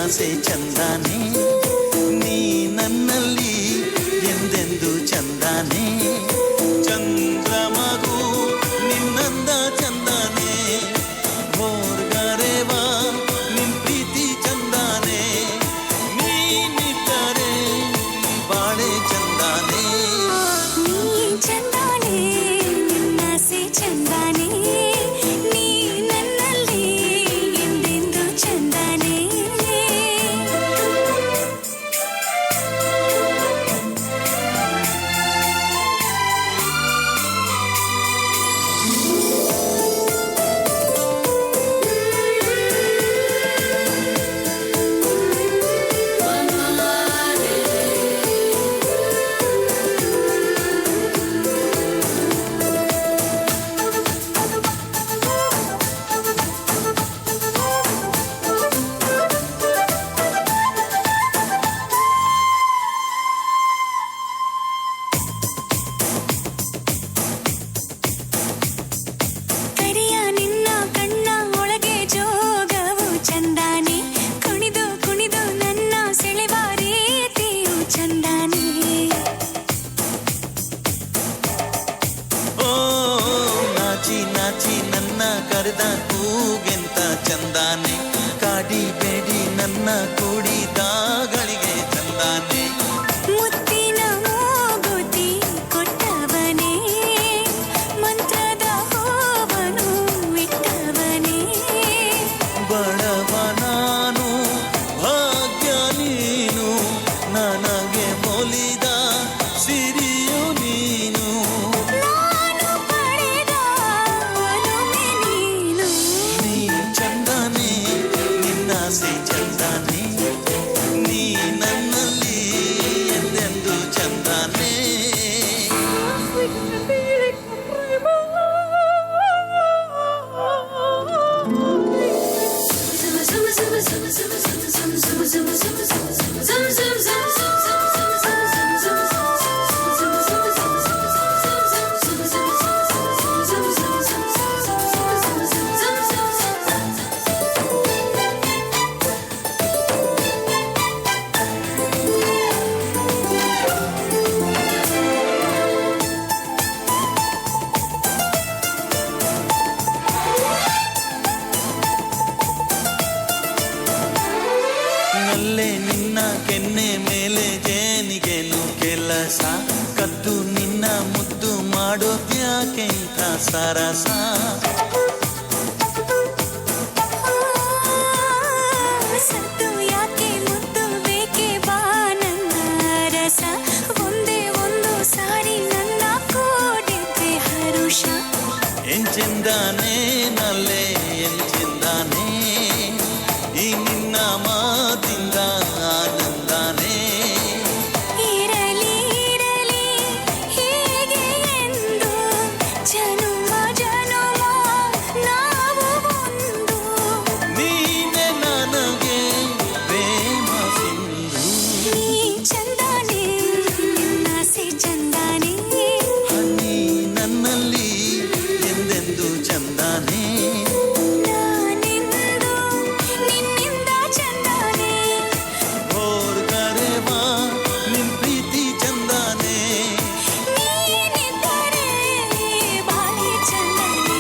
ನಿನ್ನಾಸೆ ಚಂದಾನೆ, ನೀ ನನ್ನಲ್ಲಿ ಎಂದೆಂದು ಚಂದಾನೆ. ಚಂದ್ರಮಗು ನಿನ್ನಂದ ಚಂದಾನೆ, ಭೋರ್ಗರೆವ ನಿನ್ ಪ್ರೀತಿ ಚಂದಾನೆ, ನೀನಿಟ್ಟರೆ ಬಾಳೆ ಚಂದಾನೆ. ನೀ ಚಂದಾನೆ, ನಿನ್ನಾಸೆ ಚಂದಾನೆ, ನೀ ನನ್ನಲ್ಲಿ ಎಂದೆಂದು ಚಂದಾನೆ. ಕರಿಯ ನಿನ್ನ ಕಣ್ಣ ಒಳಗೆ ಜೋಗವು ಚಂದಾನೆ, ಕುಣಿದು ಕುಣಿದು ನನ್ನ ಸೆಳೆವ ರೀತಿಯು ಚಂದಾನೆ. ಓ ನಾಚಿ ನಾಚಿ ನನ್ನ ಕರೆದ ಕೂಗೆಂತ ಚಂದಾನೆ, ಕಾಡಿಬೇಡಿ ನನ್ನ ಕೂಡಿದಾಗಳಿಗೆ ಚಂದಾನೆ. ಮುತ್ತಿನ ಮೂಗುತಿ ಕೊಟ್ಟವನೇ, ಮಂತ್ರದ ಹೂವನ್ನು ಇಟ್ಟವನೇ. ಬಡವ ನಾನು ಭಾಗ್ಯ ನೀನು, ನನಗೆ ಒಲಿದ ಸಿರಿಯು ನೀನು. ನಾನು ಪಡೆದ ಒಲುಮೆ ನೀನು. ನೀ ಚಂದಾನೆ, ನಿನ್ನಾಸೆ ಚಂದಾನೆ, ನೀ ನನ್ನಲ್ಲಿ ಎಂದೆಂದು ಚಂದಾನೆ. ನಲ್ಲೆ ನಿನ್ನ ಕೆನ್ನೆ ಮೇಲೆ ಜೇನಿಗೆನು ಕೆಲಸ, ಕದ್ದು ನಿನ್ನ ಮುದ್ದು ಮಾಡೋದ್ಯಾಕೆಂತ ಸರಸ. ಸತ್ತು ಯಾಕೆ ಮುದ್ದು ಬೇಕೆ ಬಾ ನನ್ನ ರಸ, ಒಂದೇ ಒಂದು ಸಾರಿ ನನ್ನ ಕೂಡಿದ್ರೆ ಹರುಷ. ಎಂಚೆಂದಾನೆ ನಲ್ಲೆ ಎಂಚೆಂದಾನೆ, ಈ ನಿನ್ನ ಮಾತಿಂದ ಆನಂದಾನೆ. ಇರಲಿ ಇರಲಿ ಹೀಗೆ ಎಂದು ಜನುಮ ಜನುಮ ನಾವು ಒಂದು. ನೀನೆ ನನಗೆ ಪ್ರೇಮ ಸಿಂಧು, ನೀ ಚಂದಾನೆ, ನಿನ್ನಾಸೆ ಚಂದಾನೆ, ನೀ ನನ್ನಲ್ಲಿ ಎಂದೆಂದು ಚಂದಾನೆ. ನಾನೆಂದು ನಿನ್ನಿಂದ ಚಂದಾನೆ. ಭೋರ್ಗರೆವ ನಿನ್ ಪ್ರೀತಿ ಚಂದಾನೆ. ನೀನಿದ್ದರೆ ಬಾಳೆ ಚಂದಾನೆ.